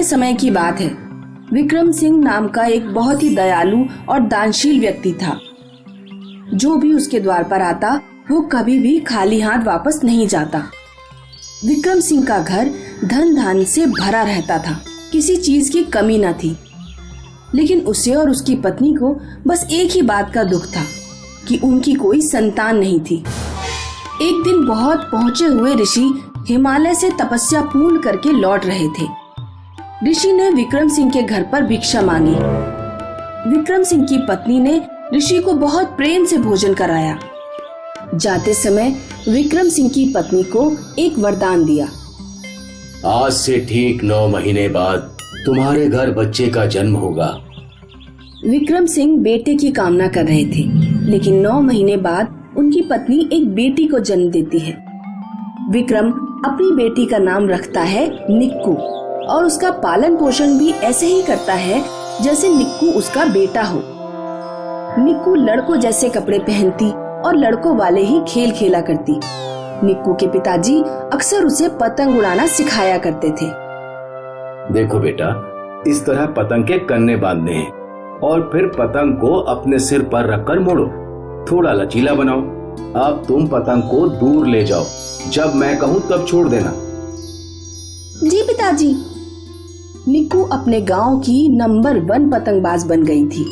समय की बात है। विक्रम सिंह नाम का एक बहुत ही दयालु और दानशील व्यक्ति था। जो भी उसके द्वार पर आता वो कभी भी खाली हाथ वापस नहीं जाता। विक्रम सिंह का घर धन धान्य से भरा रहता था, किसी चीज की कमी न थी। लेकिन उसे और उसकी पत्नी को बस एक ही बात का दुख था कि उनकी कोई संतान नहीं थी। एक दिन बहुत पहुंचे हुए ऋषि हिमालय से तपस्या पूर्ण करके लौट रहे थे। ऋषि ने विक्रम सिंह के घर पर भिक्षा मांगी। विक्रम सिंह की पत्नी ने ऋषि को बहुत प्रेम से भोजन कराया। जाते समय विक्रम सिंह की पत्नी को एक वरदान दिया। आज से ठीक 9 महीने बाद तुम्हारे घर बच्चे का जन्म होगा। विक्रम सिंह बेटे की कामना कर रहे थे, लेकिन 9 महीने बाद उनकी पत्नी एक बेटी को जन्म देती है। विक्रम अपनी बेटी का नाम रखता है निक्कू और उसका पालन पोषण भी ऐसे ही करता है जैसे निक्कू उसका बेटा हो। निक्कू लड़कों जैसे कपड़े पहनती और लड़कों वाले ही खेल खेला करती। निक्कू के पिताजी अक्सर उसे पतंग उड़ाना सिखाया करते थे। देखो बेटा, इस तरह पतंग के कन्ने बांधने हैं और फिर पतंग को अपने सिर पर रखकर मोड़ो, थोड़ा लचीला बनाओ। अब तुम पतंग को दूर ले जाओ, जब मैं कहूँ तब छोड़ देना। जी पिताजी। निक्कू अपने गांव की नंबर 1 पतंगबाज बन गई थी।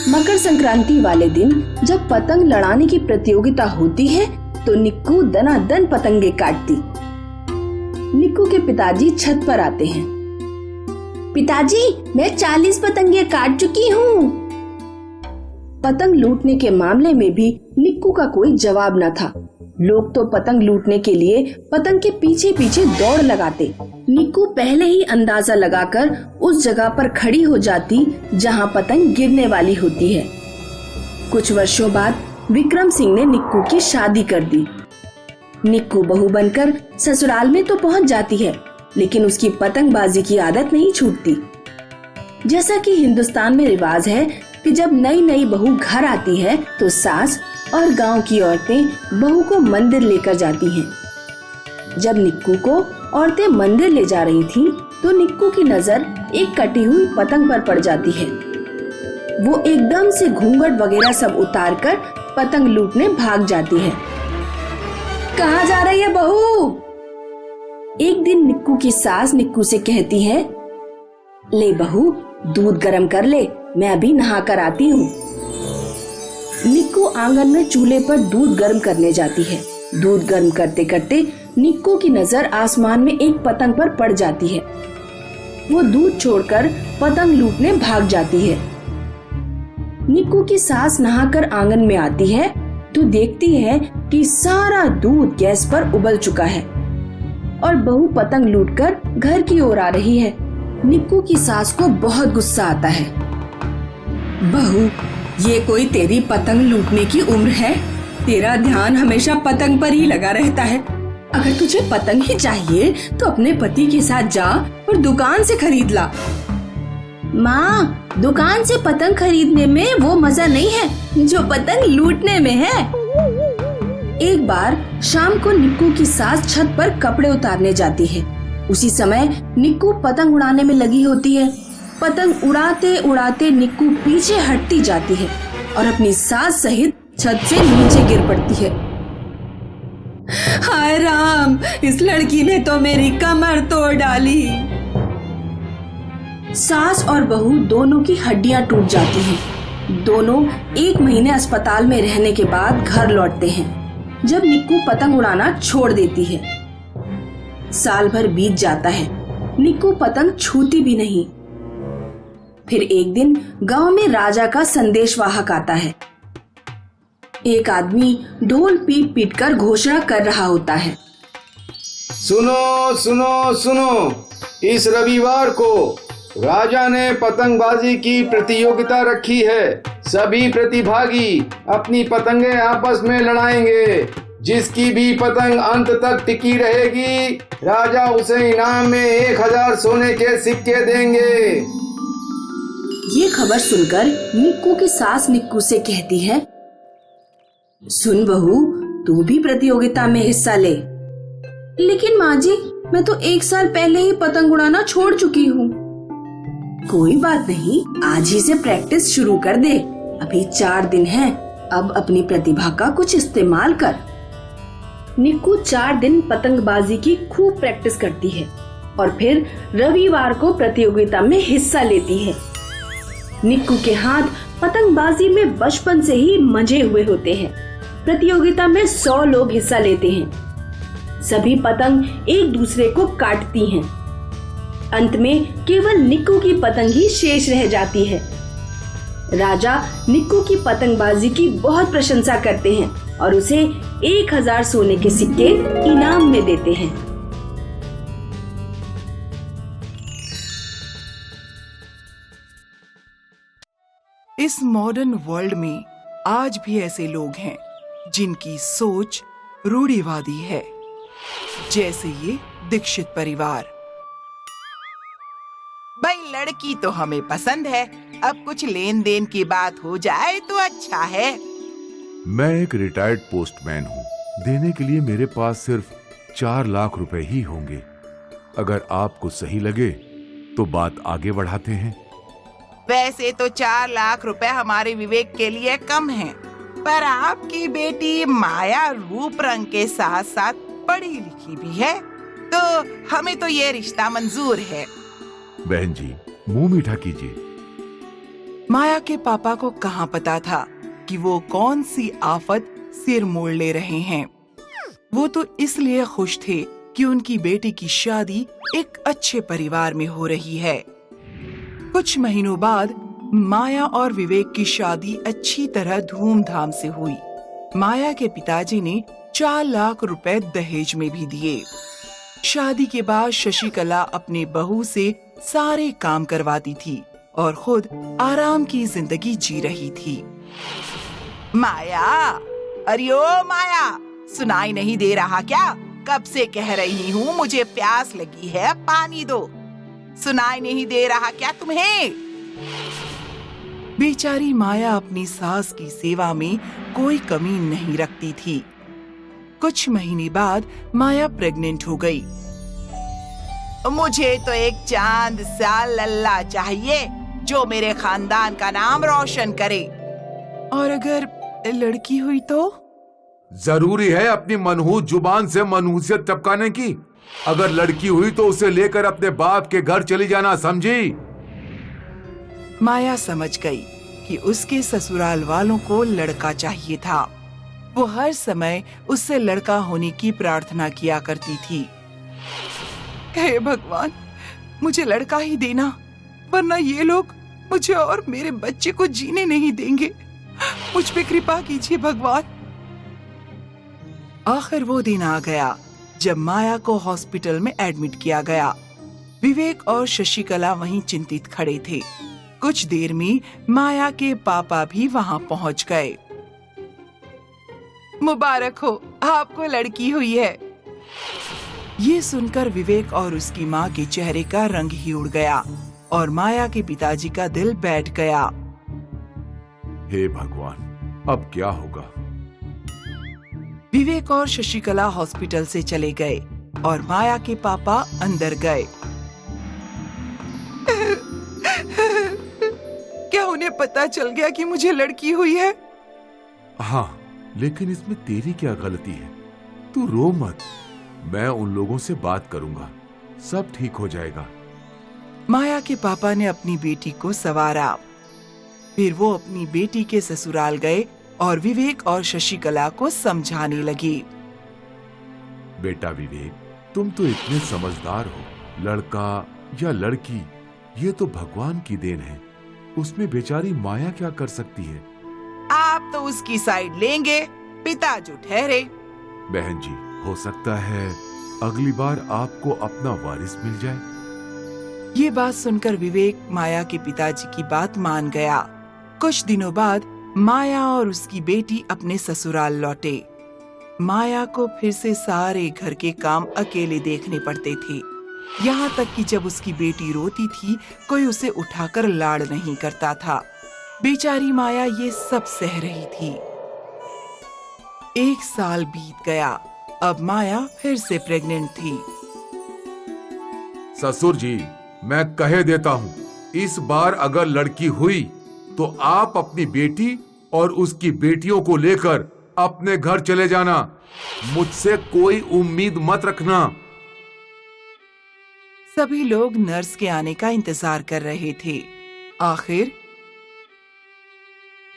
मकर संक्रांति वाले दिन जब पतंग लड़ाने की प्रतियोगिता होती है तो निक्कू दनादन पतंगे काटती। निक्कू के पिताजी छत पर आते हैं। पिताजी, मैं 40 पतंगे काट चुकी हूँ। पतंग लूटने के मामले में भी निक्कू का कोई जवाब न था। लोग तो पतंग लूटने के लिए पतंग के पीछे पीछे दौड़ लगाते। निक्कू पहले ही अंदाजा लगाकर उस जगह पर खड़ी हो जाती जहां पतंग गिरने वाली होती है। कुछ वर्षों बाद विक्रम सिंह ने निक्कू की शादी कर दी। निक्कू बहू बनकर ससुराल में तो पहुंच जाती है, लेकिन उसकी पतंगबाजी की आदत नहीं छूटती। जैसा कि हिंदुस्तान में रिवाज है कि जब नई नई बहू घर आती है तो सास और गांव की औरतें बहू को मंदिर लेकर जाती हैं। जब निक्कू को औरतें मंदिर ले जा रही थीं, तो निक्कू की नजर एक कटी हुई पतंग पर पड़ जाती है। वो एकदम से घूंघट वगैरह सब उतारकर पतंग लूटने भाग जाती है। कहाँ जा रही है बहू? एक दिन निक्कू की सास निक्कू से कहती है, ले बहू, दूध गरम कर ले, मैं अभी नहा कर आती हूँ। निक्कू आंगन में चूल्हे पर दूध गर्म करने जाती है। दूध गर्म करते करते निक्कू की नजर आसमान में एक पतंग पर पड़ जाती है। वो दूध छोड़कर पतंग लूटने भाग जाती है। निक्कू की सास नहाकर आंगन में आती है तो देखती है कि सारा दूध गैस पर उबल चुका है और बहू पतंग लूटकर घर की ओर आ रही है। निक्कू की सास को बहुत गुस्सा आता है। बहू, ये कोई तेरी पतंग लूटने की उम्र है? तेरा ध्यान हमेशा पतंग पर ही लगा रहता है। अगर तुझे पतंग ही चाहिए तो अपने पति के साथ जा और दुकान से खरीद ला। माँ, दुकान से पतंग खरीदने में वो मजा नहीं है जो पतंग लूटने में है। एक बार शाम को निक्कू की सास छत पर कपड़े उतारने जाती है। उसी समय निक्कू पतंग उड़ाने में लगी होती है। पतंग उड़ाते उड़ाते निक्कू पीछे हटती जाती है और अपनी सास सहित छत से नीचे गिर पड़ती है। हाय राम, इस लड़की ने तो मेरी कमर तोड़ डाली। सास और बहू दोनों की हड्डियां टूट जाती हैं। दोनों 1 महीने अस्पताल में रहने के बाद घर लौटते हैं, जब निक्कू पतंग उड़ाना छोड़ देती है। साल भर बीत जाता है, निक्कू पतंग छूती भी नहीं। फिर एक दिन गांव में राजा का संदेशवाहक आता है। एक आदमी ढोल पीट पीट कर घोषणा कर रहा होता है, सुनो सुनो सुनो, इस रविवार को राजा ने पतंगबाजी की प्रतियोगिता रखी है। सभी प्रतिभागी अपनी पतंगे आपस में लड़ाएंगे। जिसकी भी पतंग अंत तक टिकी रहेगी, राजा उसे इनाम में 1000 सोने के सिक्के देंगे। ये खबर सुनकर निक्कू की सास निक्कू से कहती है, सुन बहू, तू भी प्रतियोगिता में हिस्सा ले। लेकिन माँ जी, मैं तो 1 साल पहले ही पतंग उड़ाना छोड़ चुकी हूँ। कोई बात नहीं, आज ही से प्रैक्टिस शुरू कर दे। अभी 4 दिन हैं, अब अपनी प्रतिभा का कुछ इस्तेमाल कर। निक्कू 4 दिन पतंगबाजी की खूब प्रैक्टिस करती है और फिर रविवार को प्रतियोगिता में हिस्सा लेती है। निक्कू के हाथ पतंगबाजी में बचपन से ही मंझे हुए होते हैं। प्रतियोगिता में 100 लोग हिस्सा लेते हैं। सभी पतंग एक दूसरे को काटती हैं। अंत में केवल निक्कू की पतंग ही शेष रह जाती है। राजा निक्कू की पतंगबाजी की बहुत प्रशंसा करते हैं और उसे 1000 सोने के सिक्के इनाम में देते हैं। इस मॉडर्न वर्ल्ड में आज भी ऐसे लोग हैं जिनकी सोच रूढ़िवादी है, जैसे ये दीक्षित परिवार। भाई लड़की तो हमें पसंद है, अब कुछ लेन देन की बात हो जाए तो अच्छा है। मैं एक रिटायर्ड पोस्टमैन हूँ। देने के लिए मेरे पास सिर्फ 4 लाख रुपए ही होंगे। अगर आपको सही लगे तो बात आगे बढ़ाते हैं। वैसे तो 4 लाख रुपए हमारे विवेक के लिए कम हैं, पर आपकी बेटी माया रूप रंग के साथ साथ पढ़ी लिखी भी है, तो हमें तो ये रिश्ता मंजूर है। बहन जी, मुंह मीठा कीजिए। माया के पापा को कहाँ पता था कि वो कौन सी आफत सिर मोड़ ले रहे हैं। वो तो इसलिए खुश थे कि उनकी बेटी की शादी एक अच्छे परिवार में हो रही है। कुछ महीनों बाद माया और विवेक की शादी अच्छी तरह धूमधाम से हुई। माया के पिताजी ने 4 लाख रुपए दहेज में भी दिए। शादी के बाद शशिकला अपने बहू से सारे काम करवाती थी और खुद आराम की जिंदगी जी रही थी। माया, अरे ओ माया, सुनाई नहीं दे रहा क्या? कब से कह रही हूँ मुझे प्यास लगी है, पानी दो। सुनाई नहीं दे रहा क्या तुम्हें? बेचारी माया अपनी सास की सेवा में कोई कमी नहीं रखती थी। कुछ महीने बाद माया प्रेग्नेंट हो गई। मुझे तो एक चांद सा लल्ला चाहिए जो मेरे खानदान का नाम रोशन करे। और अगर लड़की हुई तो? जरूरी है अपनी मनहूस जुबान से मनहूसियत टपकाने की। अगर लड़की हुई तो उसे लेकर अपने बाप के घर चली जाना, समझी? माया समझ गई कि उसके ससुराल वालों को लड़का चाहिए था। वो हर समय उससे लड़का होने की प्रार्थना किया करती थी। हे भगवान, मुझे लड़का ही देना, वरना ये लोग मुझे और मेरे बच्चे को जीने नहीं देंगे। मुझ पे कृपा कीजिए भगवान। आखिर वो दिन आ गया जब माया को हॉस्पिटल में एडमिट किया गया। विवेक और शशिकला वहीं चिंतित खड़े थे। कुछ देर में माया के पापा भी वहां पहुंच गए। मुबारक हो, आपको लड़की हुई है। ये सुनकर विवेक और उसकी माँ के चेहरे का रंग ही उड़ गया और माया के पिताजी का दिल बैठ गया। हे भगवान, अब क्या होगा? विवेक और शशिकला हॉस्पिटल से चले गए और माया के पापा अंदर गए। क्या उन्हें पता चल गया कि मुझे लड़की हुई है? हाँ, लेकिन इसमें तेरी क्या गलती है? तू रो मत, मैं उन लोगों से बात करूंगा, सब ठीक हो जाएगा। माया के पापा ने अपनी बेटी को संवारा। फिर वो अपनी बेटी के ससुराल गए और विवेक और शशिकला को समझाने लगी। बेटा विवेक, तुम तो इतने समझदार हो। लड़का या लड़की, ये तो भगवान की देन है। उसमें बेचारी माया क्या कर सकती है? आप तो उसकी साइड लेंगे, पिता जो ठहरे। बहन जी, हो सकता है अगली बार आपको अपना वारिस मिल जाए। ये बात सुनकर विवेक माया के पिताजी की बात मान गया। कुछ दिनों बाद माया और उसकी बेटी अपने ससुराल लौटे। माया को फिर से सारे घर के काम अकेले देखने पड़ते थे। यहाँ तक कि जब उसकी बेटी रोती थी, कोई उसे उठाकर लाड़ नहीं करता था। बेचारी माया ये सब सह रही थी। 1 साल बीत गया। अब माया फिर से प्रेग्नेंट थी। ससुर जी, मैं कहे देता हूँ, इस बार अगर लड़की हुई तो आप अपनी बेटी और उसकी बेटियों को लेकर अपने घर चले जाना। मुझसे कोई उम्मीद मत रखना। सभी लोग नर्स के आने का इंतजार कर रहे थे। आखिर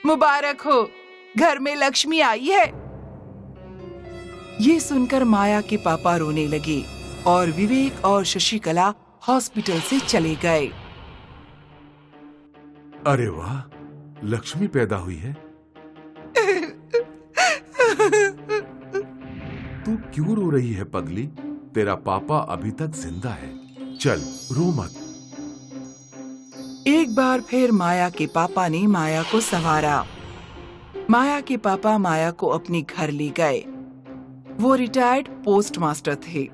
मुबारक हो, घर में लक्ष्मी आई है। ये सुनकर माया के पापा रोने लगे और विवेक और शशिकला हॉस्पिटल से चले गए। अरे वाह, लक्ष्मी पैदा हुई है। तू क्यों रो रही है पगली? तेरा पापा अभी तक जिंदा है। चल रो मत। एक बार फिर माया के पापा ने माया को संवारा। माया के पापा माया को अपने घर ले गए। वो रिटायर्ड पोस्ट मास्टर थे,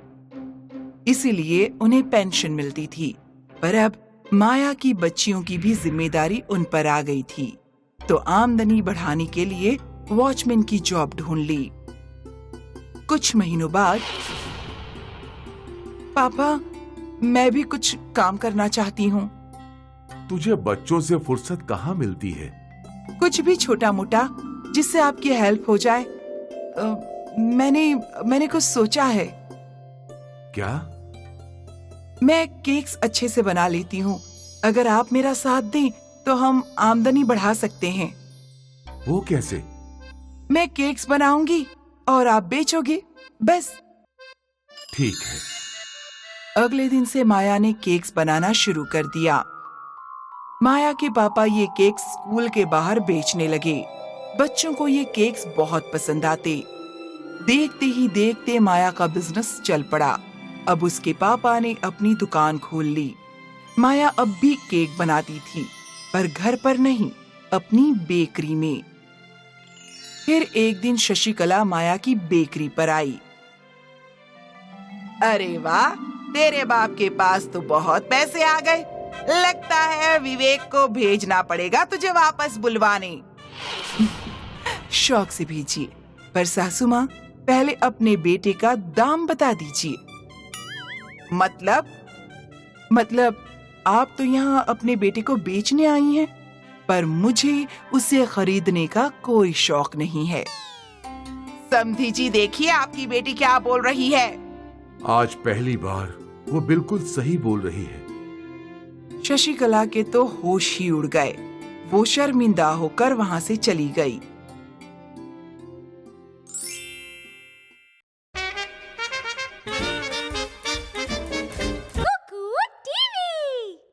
इसीलिए उन्हें पेंशन मिलती थी। पर अब माया की बच्चियों की भी जिम्मेदारी उन पर आ गई थी, तो आमदनी बढ़ाने के लिए वॉचमैन की जॉब ढूंढ ली। कुछ महीनों बाद, पापा मैं भी कुछ काम करना चाहती हूँ। तुझे बच्चों से फुर्सत कहाँ मिलती है? कुछ भी छोटा मोटा जिससे आपकी हेल्प हो जाए। मैंने कुछ सोचा है। क्या? मैं केक्स अच्छे से बना लेती हूँ। अगर आप मेरा साथ दें तो हम आमदनी बढ़ा सकते हैं। वो कैसे? मैं केक्स बनाऊंगी और आप बेचोगे, बस। ठीक है। अगले दिन से माया ने केक्स बनाना शुरू कर दिया। माया के पापा ये केक्स स्कूल के बाहर बेचने लगे। बच्चों को ये केक्स बहुत पसंद आते। देखते ही देखते माया का बिजनेस चल पड़ा। अब उसके पापा ने अपनी दुकान खोल ली। माया अब भी केक बनाती थी, पर घर पर नहीं, अपनी बेकरी में। फिर एक दिन शशिकला माया की बेकरी पर आई। अरे वाह, तेरे बाप के पास तो बहुत पैसे आ गए। लगता है विवेक को भेजना पड़ेगा तुझे वापस बुलवाने। शौक से भेजिए, पर सासू माँ पहले अपने बेटे का दाम बता दीजिए। मतलब आप तो यहाँ अपने बेटे को बेचने आई हैं, पर मुझे उसे खरीदने का कोई शौक नहीं है। समधी जी, देखिए आपकी बेटी क्या बोल रही है। आज पहली बार वो बिल्कुल सही बोल रही है। शशिकला के तो होश ही उड़ गए। वो शर्मिंदा होकर वहाँ से चली गई।